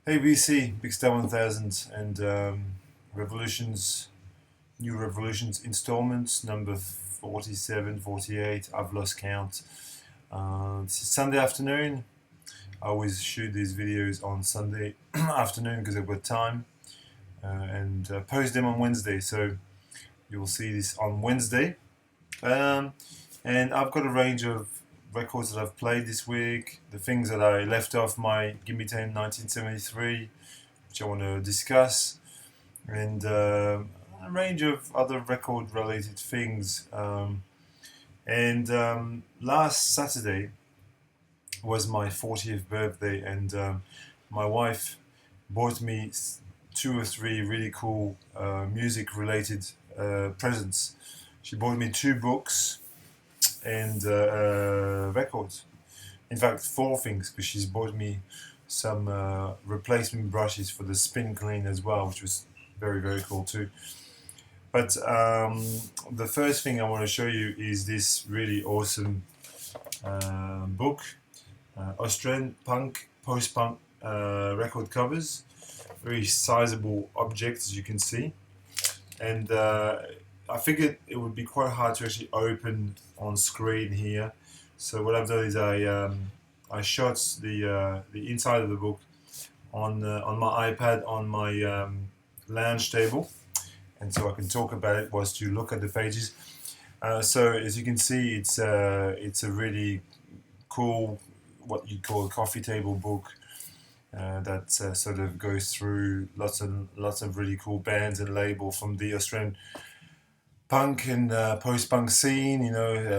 ABC Big Star 1000 and Revolutions, New Revolutions installments number 47, 48. I've lost count. It's Sunday afternoon. I always shoot these videos on Sunday afternoon because I've got time, and post them on Wednesday. So you'll see this on Wednesday. And I've got a range of records that I've played this week, the things that I left off my Gimme 10 1973, which I want to discuss, and a range of other record related things. Last Saturday was my 40th birthday, and my wife bought me two or three really cool music related presents. She bought me 2 books and records. In fact, 4 things, because she's bought me some replacement brushes for the spin clean as well, which was very, very cool too. But the first thing I want to show you is this really awesome book, Austrian punk, post-punk record covers, very sizable objects, as you can see. And I figured it would be quite hard to actually open on screen here, so what I've done is I shot the inside of the book on my iPad on my lounge table, and so I can talk about it whilst you look at the pages. So as you can see, it's a really cool, what you call a coffee table book that sort of goes through lots of really cool bands and labels from the Australian punk and post-punk scene,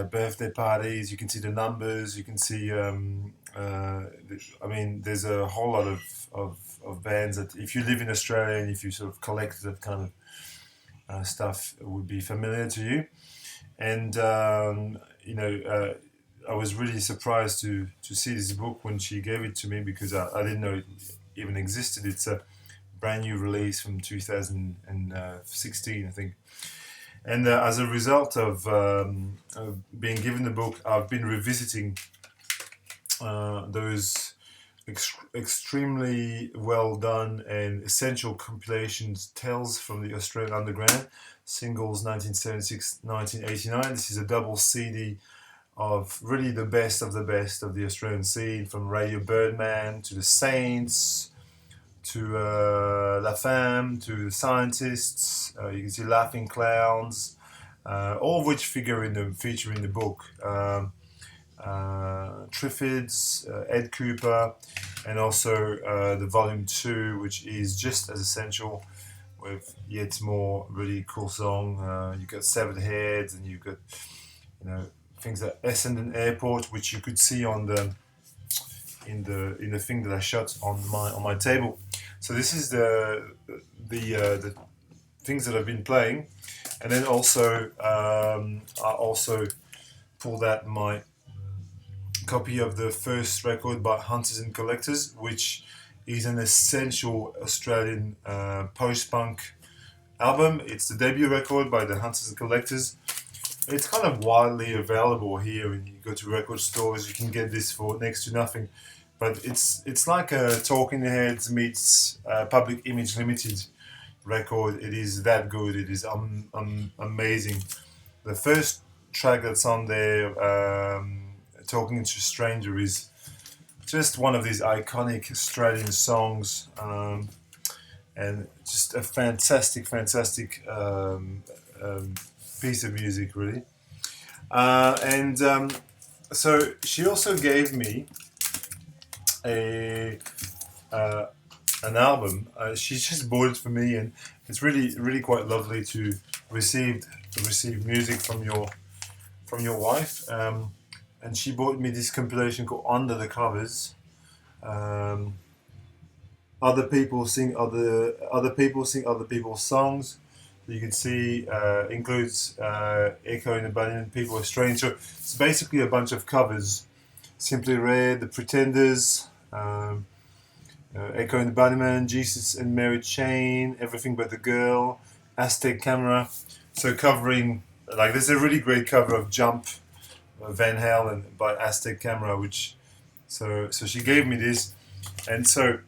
birthday parties. You can see the numbers, you can see there's a whole lot of bands that, if you live in Australia and if you sort of collect that kind of stuff, it would be familiar to you. And I was really surprised to see this book when she gave it to me, because I didn't know it even existed. It's a brand new release from 2016, I think. And as a result of being given the book, I've been revisiting those extremely well done and essential compilations, Tales from the Australian Underground, singles 1976-1989. This is a double CD of really the best of the Australian scene, from Radio Birdman to the Saints, to La Femme, to the Scientists. You can see Laughing Clowns, all of which feature in the book. Triffids, Ed Cooper, and also the volume 2, which is just as essential, with yet more really cool song. You've got Severed Heads, and you've got things like Essendon Airport, which you could see on the in the thing that I shot on my table. So this is the things that I've been playing, and then also I also pulled out my copy of the first record by Hunters and Collectors, which is an essential Australian post-punk album. It's the debut record by the Hunters and Collectors. It's kind of widely available here. When you go to record stores, you can get this for next to nothing. But it's like a Talking Heads meets Public Image Limited record. It is that good. It is amazing. The first track that's on there, Talking to a Stranger, is just one of these iconic Australian songs, and just a fantastic piece of music, really. So she also gave me an album. She just bought it for me, and it's really quite lovely to receive music from your wife. And she bought me this compilation called Under the Covers. Other people sing other people's songs. You can see includes Echo and Abaddon, People Are Strange. So it's basically a bunch of covers. Simply Red, The Pretenders, Echo and Abaddon, Jesus and Mary Chain, Everything But the Girl, Aztec Camera. So covering, like, there's a really great cover of Jump, Van Halen by Aztec Camera, which so she gave me this, and so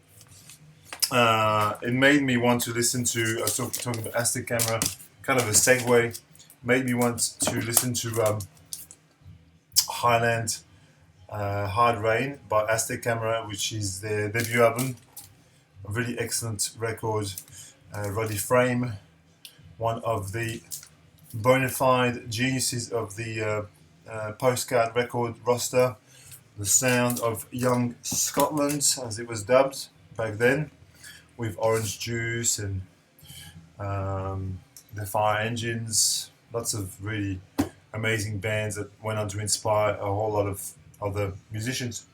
it made me want to listen to. I was talking about Aztec Camera, kind of a segue. Made me want to listen to Highland Hard Rain by Aztec Camera, which is their debut album. A really excellent record. Roddy Frame, one of the bona fide geniuses of the postcard record roster. The sound of young Scotland, as it was dubbed back then, with Orange Juice and the Fire Engines. Lots of really amazing bands that went on to inspire a whole lot of other musicians.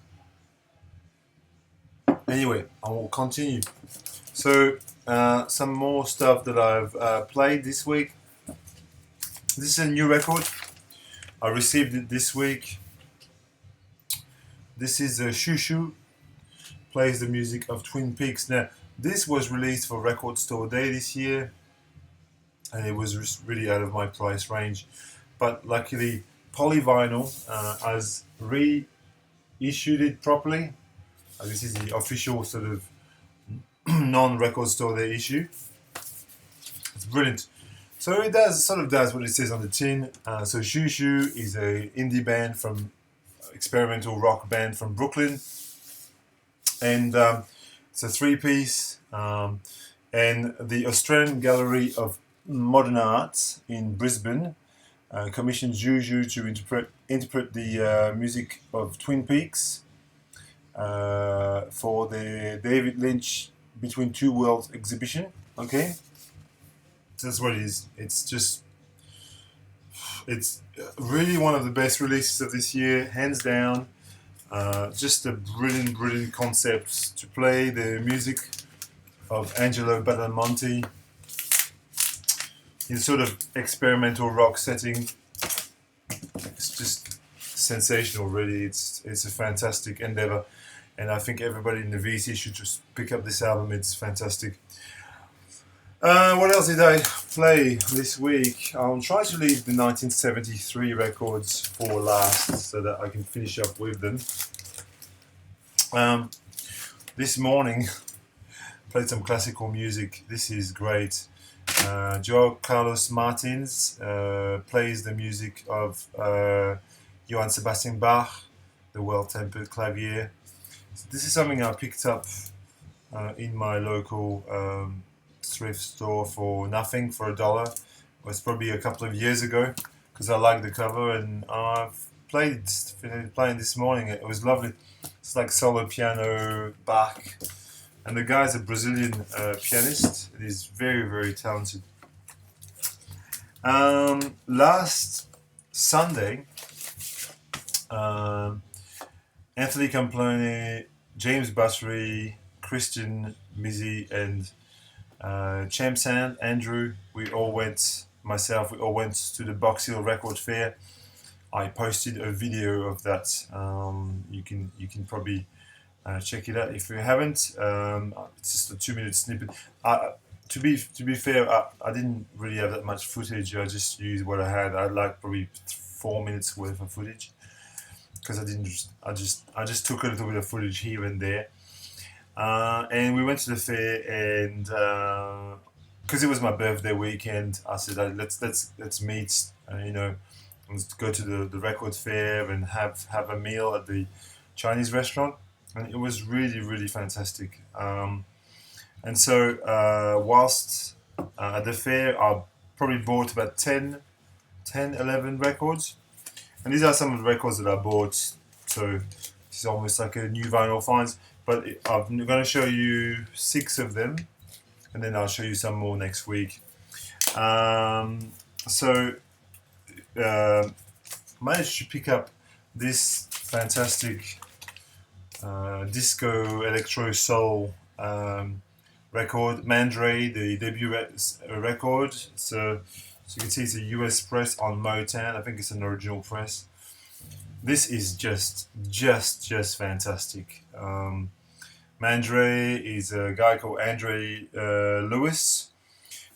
Anyway, I will continue. So, some more stuff that I've played this week. This is a new record. I received it this week. This is Shoo, plays the music of Twin Peaks. Now, this was released for Record Store Day this year, and it was really out of my price range. But luckily, Polyvinyl has reissued it properly. This is the official sort of non-Record Store Day issue. It's brilliant. So it does what it says on the tin. So Shoo is a indie band from experimental rock band from Brooklyn, and it's a 3-piece. And the Australian Gallery of Modern Art in Brisbane commissioned Shoo to interpret the music of Twin Peaks for the David Lynch Between Two Worlds exhibition. Okay, so that's what it is. It's really one of the best releases of this year, hands down. Just a brilliant concept to play the music of Angelo Badalamenti in sort of experimental rock setting. It's just sensational, really. It's a fantastic endeavor, and I think everybody in the VC should just pick up this album. It's fantastic. What else did I play this week? I'll try to leave the 1973 records for last so that I can finish up with them. This morning, played some classical music. This is great. Joao Carlos Martins plays the music of Johann Sebastian Bach, the Well-Tempered Clavier. So this is something I picked up in my local thrift store for nothing, for $1. It was probably a couple of years ago because I liked the cover, and I've playing this morning. It was lovely. It's like solo piano, Bach, and the guy's a Brazilian pianist. He's very talented. Last Sunday, Anthony Camplone, James Buttery, Christian Mizzi, and Champ Sand, Andrew, we all went to the Box Hill Record Fair. I posted a video of that. You can probably check it out if you haven't. It's just a 2-minute snippet. To be fair, I didn't really have that much footage. I just used what I had. I had like probably 4 minutes worth of footage because I just took a little bit of footage here and there. And we went to the fair, and because it was my birthday weekend, I said let's meet. Let's go to the record fair and have a meal at the Chinese restaurant, and it was really fantastic. And so whilst at the fair, I probably bought about 10, 11 records, and these are some of the records that I bought. So this is almost like a new vinyl finds. But I'm going to show you 6 of them, and then I'll show you some more next week. Managed to pick up this fantastic disco electro soul record, Mandray, the debut record. So you can see it's a US press on Motown. I think it's an original press. This is just fantastic. Mandray is a guy called Andre Lewis,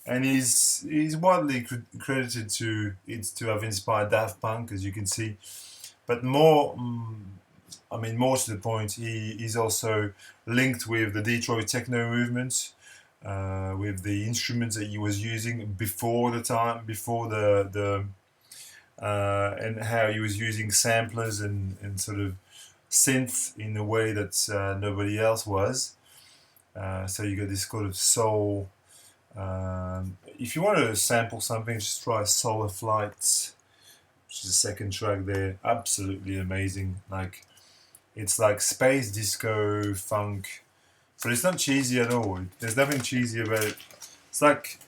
and he's widely credited to have inspired Daft Punk, as you can see. But more I mean, more to the point, he's also linked with the Detroit techno movement, with the instruments that he was using before the time, before and how he was using samplers and sort of synth in a way that nobody else was. So you got this kind of soul. If you want to sample something, just try Solar Flights, which is the second track there. Absolutely amazing. Like, it's like space disco funk, but it's not cheesy at all. There's nothing cheesy about it. It's like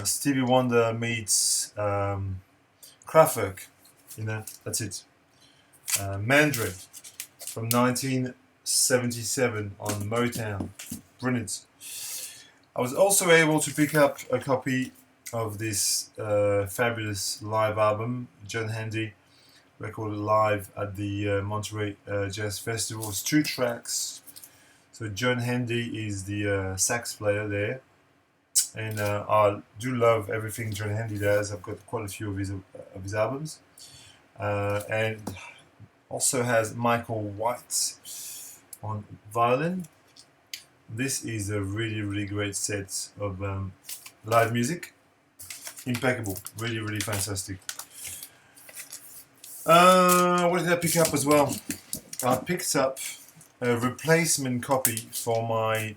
Stevie Wonder meets Kraftwerk. You know, that's it. Mandarin from 1977 on Motown. Brilliant. I was also able to pick up a copy of this fabulous live album, Jon Handy, recorded live at the Monterey Jazz Festival. It's 2 tracks. So Jon Handy is the sax player there, and I do love everything Jon Handy does. I've got quite a few of his albums, and also has Michael White on violin. This is a really great set of live music. Impeccable, really fantastic. What did I pick up as well? I picked up a replacement copy for my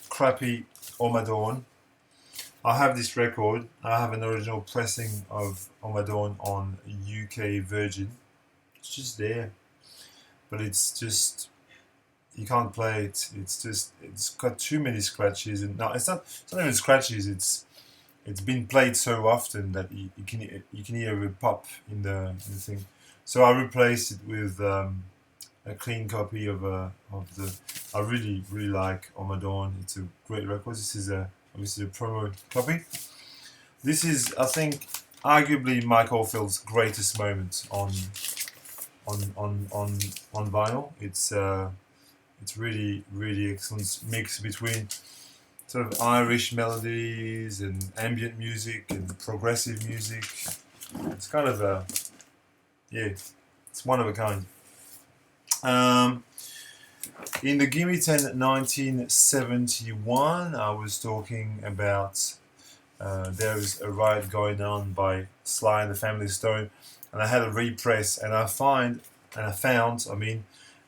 crappy Abaddon. I have this record. I have an original pressing of Abaddon on UK Virgin. It's just there, but it's just, you can't play it. It's got too many scratches, and no, it's not even scratches. It's been played so often that you can hear a pop in the thing. So I replaced it with a clean copy of the. I really like Abaddon. It's a great record. This is obviously a promo copy. This is, I think, arguably Mike Oldfield's greatest moment on vinyl. It's really excellent mix between sort of Irish melodies and ambient music and progressive music. It's kind of it's one of a kind. In the Gimme 10 1971, I was talking about there's a riot going on by Sly and the Family Stone, and I had a repress, and I found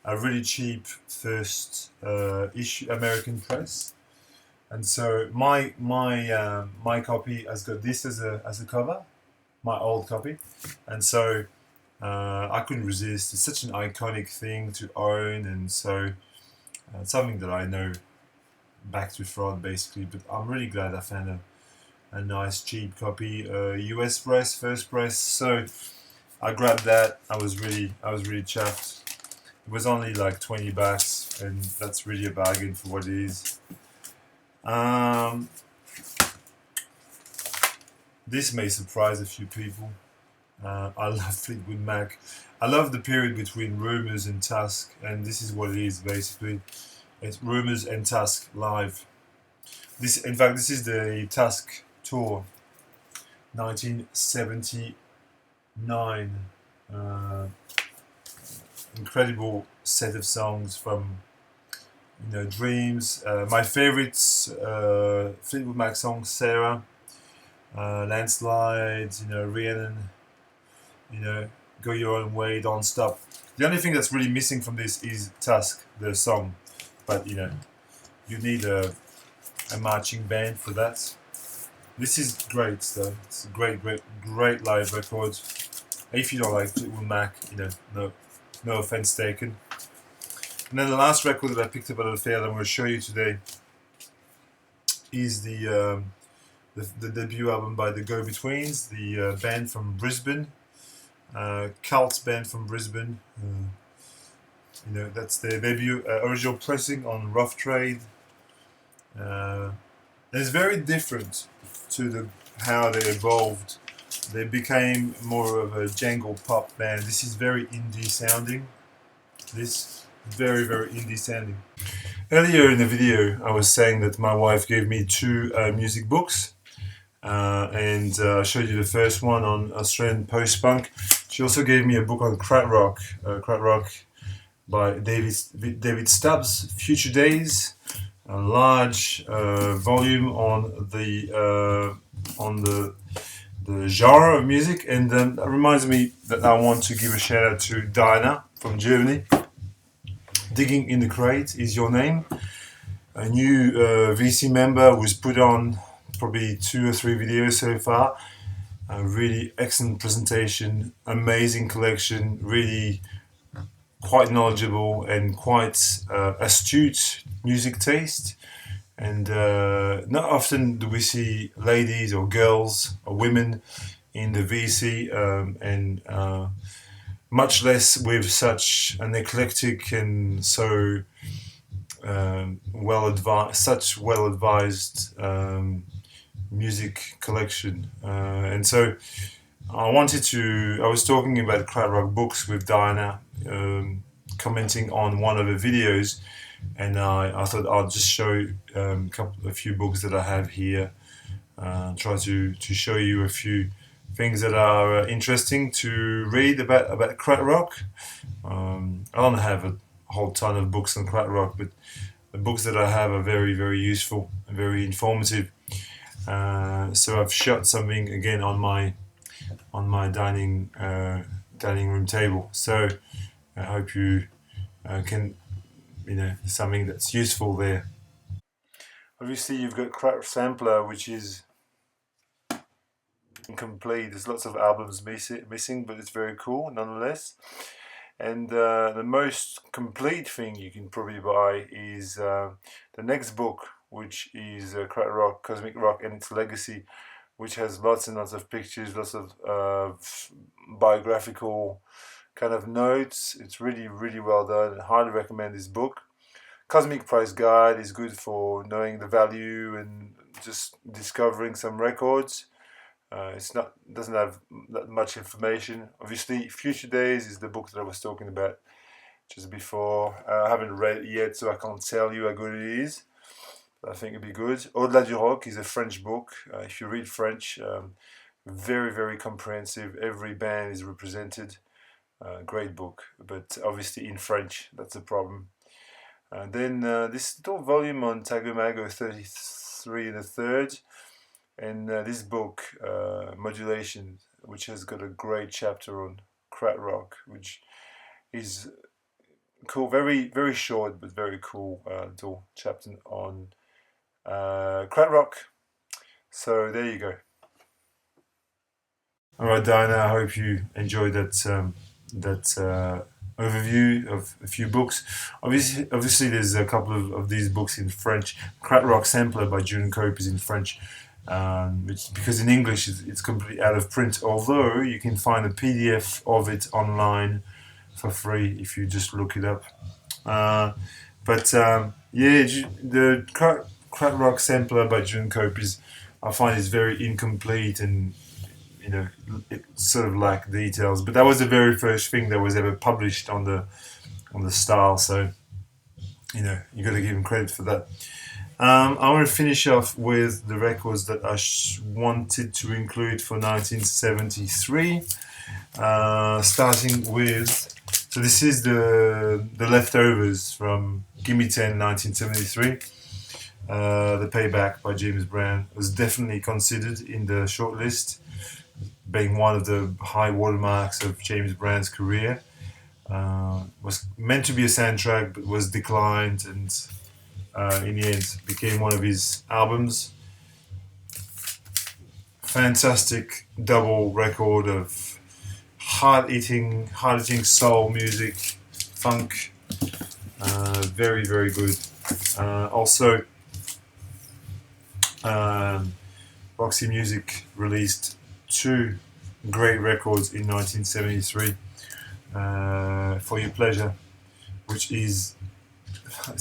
a really cheap first issue American press, and so my copy has got this as a cover, my old copy, and so I couldn't resist. It's such an iconic thing to own, and so it's something that I know back to front basically. But I'm really glad I found a nice cheap copy, US press, first press. So I grabbed that. I was really chuffed. It was only like $20, and that's really a bargain for what it is. This may surprise a few people. I love Fleetwood Mac. I love the period between Rumours and Tusk, and this is what it is basically. It's Rumours and Tusk live. In fact, this is the Tusk tour, 1979. Incredible set of songs from Dreams. My favorites, Fleetwood Mac song, Sarah, Landslide, Rhiannon, Go Your Own Way, Don't Stop. The only thing that's really missing from this is Tusk, the song, but you need a marching band for that. This is great though. It's a great live record. If you don't like Fleetwood Mac, no offense taken. And then the last record that I picked up at the fair that I'm going to show you today is the debut album by the Go-Betweens, the band from Brisbane, cult band from Brisbane. That's their debut original pressing on Rough Trade. And it's very different to how they evolved. They became more of a jangle pop band. This is very indie sounding. Very indie sounding. Earlier in the video, I was saying that my wife gave me 2 music books. and I showed you the first one on Australian Postpunk. She also gave me a book on Krat Rock by David Stubbs, Future Days, a large volume on the genre of music, and that reminds me that I want to give a shout out to Dinah from Germany. Digging in the Crate is your name. A new VC member who's put on probably 2 or 3 videos so far. A really excellent presentation, amazing collection, really quite knowledgeable and quite astute music taste. And not often do we see ladies or girls or women in the VC, and much less with such an eclectic and so such well advised music collection. And so I was talking about Krat Rock books with Diana, commenting on one of the videos, and I thought I'll just show a few books that I have here. Try to show you a few things that are interesting to read about Krat Rock. I don't have a whole ton of books on Krat Rock, but the books that I have are very, very useful and very informative. So I've shot something again on my dining room table. So I hope you can, something that's useful there. Obviously, you've got Krat Sampler, which is incomplete. There's lots of albums missing, but it's very cool nonetheless. And the most complete thing you can probably buy is the next book, which is Krat Rock, Cosmic Rock and Its Legacy, which has lots and lots of pictures, lots of biographical kind of notes. It's really, really well done. I highly recommend this book. Cosmic Price Guide is good for knowing the value and just discovering some records. Doesn't have that much information. Obviously, Future Days is the book that I was talking about just before. I haven't read it yet, so I can't tell you how good it is. But I think it'd be good. Au-delà du Rock is a French book. If you read French, very, very comprehensive. Every band is represented. Great book, but obviously in French. That's a problem. Then this little volume on Tagomago 33 and a third, and this book, Modulation, which has got a great chapter on Krat Rock, which is cool, very, very short, but very cool little chapter on Krat Rock. So there you go. All right, Diana, I hope you enjoyed that overview of a few books. Obviously, there's a couple of these books in French. Krat Rock Sampler by June Cope is in French, because in English it's completely out of print. Although you can find a PDF of it online for free if you just look it up. The Krat Rock Sampler by June Cope I find is very incomplete, and it sort of lack details. But that was the very first thing that was ever published on the style, so you got to give him credit for that. I want to finish off with the records that I wanted to include for 1973, starting with. So this is the leftovers from Gimme 10 1973. The Payback by James Brown was definitely considered in the shortlist, being one of the high watermarks of James Brown's career. Was meant to be a soundtrack, but was declined, and in the end became one of his albums. Fantastic double record of hard-hitting soul music, funk. Very, very good. Also, Roxy Music released 2 great records in 1973. For Your Pleasure, which it's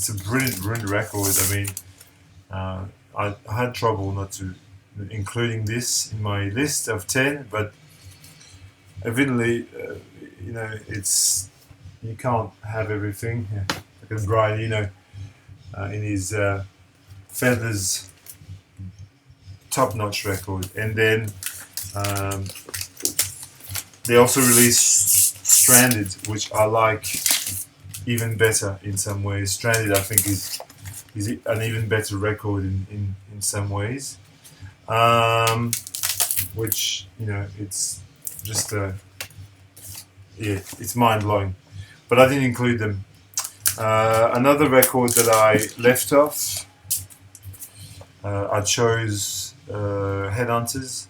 a brilliant record. I mean, I had trouble not including this in my list of 10, but evidently, you can't have everything. Because Brian, in his feathers top-notch record. And then they also released Stranded, which I like even better in some ways. Stranded, I think, is an even better record in some ways. Which, you know, it's just it's mind-blowing. But I didn't include them. Another record that I left off, I chose Headhunters.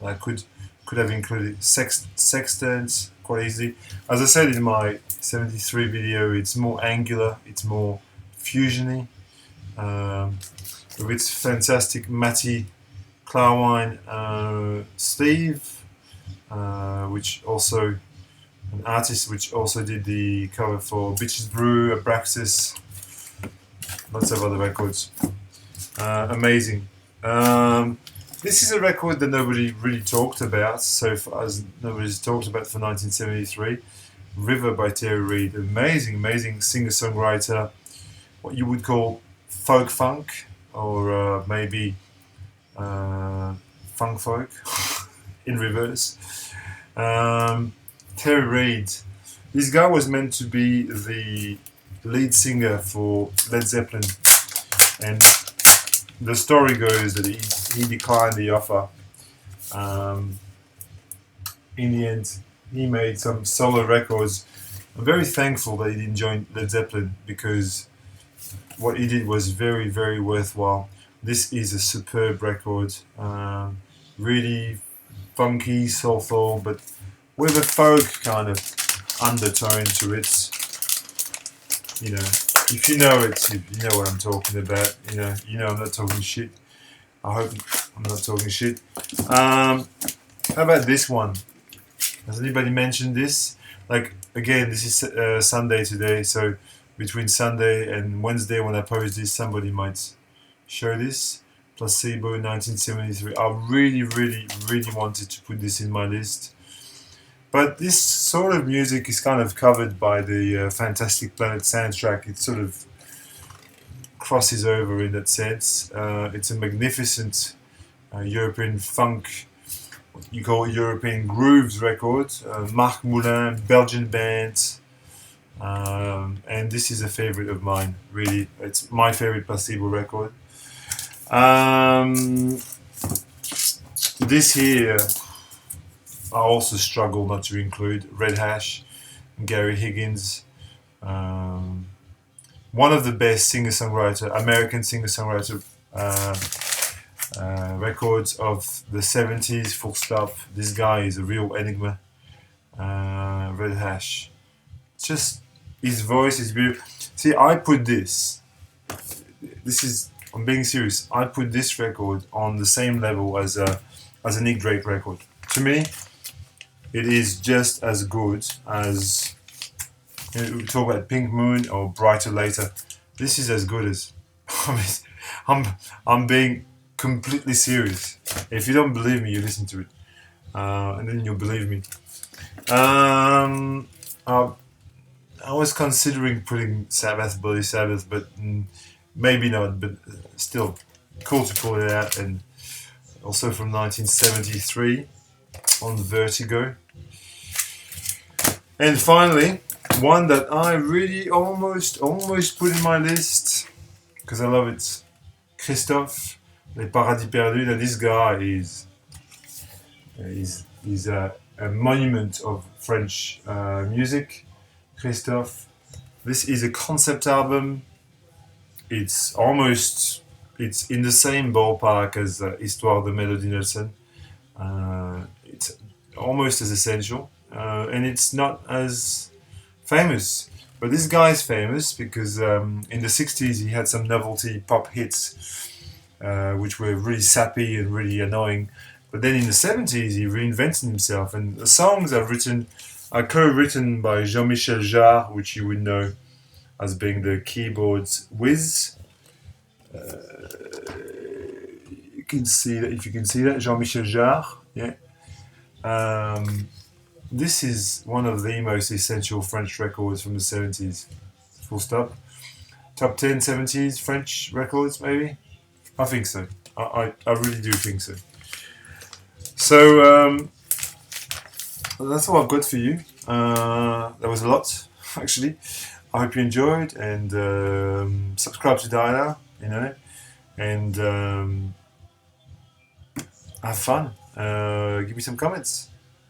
I could have included Sextants quite easily. As I said in my 73 video, it's more angular, it's more fusiony, with its fantastic Matty Clarwine sleeve, which also an artist which also did the cover for Bitches Brew, Abraxas, lots of other records. Amazing. This is a record that nobody really talked about so far, as nobody's talked about for 1973. River by Terry Reid. Amazing singer-songwriter. What you would call folk, or maybe funk folk in reverse. Terry Reid. This guy was meant to be the lead singer for Led Zeppelin, and the story goes that he declined the offer. In the end, he made some solo records. I'm very thankful that he didn't join Led Zeppelin, because what he did was very, very worthwhile. This is a superb record, really funky, soulful, but with a folk kind of undertone to it. You know, if you know it, you know what I'm talking about. You know I'm not talking shit. I hope I'm not talking shit. How about this one? Has anybody mentioned this? Like, again, this is Sunday today, so between Sunday and Wednesday when I post this, somebody might show this. Placebo 1973. I really wanted to put this in my list. But this sort of music is kind of covered by the Fantastic Planet soundtrack. It sort of crosses over in that sense. It's a magnificent European funk, what you call European grooves record. Marc Moulin, Belgian band. And this is a favorite of mine, really. It's my favorite Placebo record. This here, I also struggle not to include Red Hash and Gary Higgins. One of the best American singer-songwriter records of the 70s, full stop. This guy is a real enigma. Red Hash. Just, his voice is beautiful. See, I put this is, I'm being serious, I put this record on the same level as a Nick Drake record. To me, it is just as good as, we talk about Pink Moon or Brighter Later. This is as good as. I'm being completely serious. If you don't believe me, you listen to it, and then you'll believe me. I was considering putting Sabbath, Bloody Sabbath, but maybe not. But still, cool to pull it out, and also from 1973 on Vertigo. And finally, one that I really almost put in my list because I love it. Christophe, Les Paradis Perdus. Now this guy is a monument of French music. Christophe. This is a concept album. It's in the same ballpark as Histoire de Melody Nelson. It's almost as essential, and it's not as famous. But this guy is famous because in the 60s he had some novelty pop hits, which were really sappy and really annoying. But then in the 70s he reinvented himself, and the songs are co-written by Jean-Michel Jarre, which you would know as being the keyboard's whiz. You can see that, if you can see that, Jean-Michel Jarre, yeah. This is one of the most essential French records from the 70s. Full stop. Top 10 70s French records, maybe? I think so. I really do think so. So that's all I've got for you. There was a lot, actually. I hope you enjoyed, and subscribe to Diana, and have fun. Give me some comments.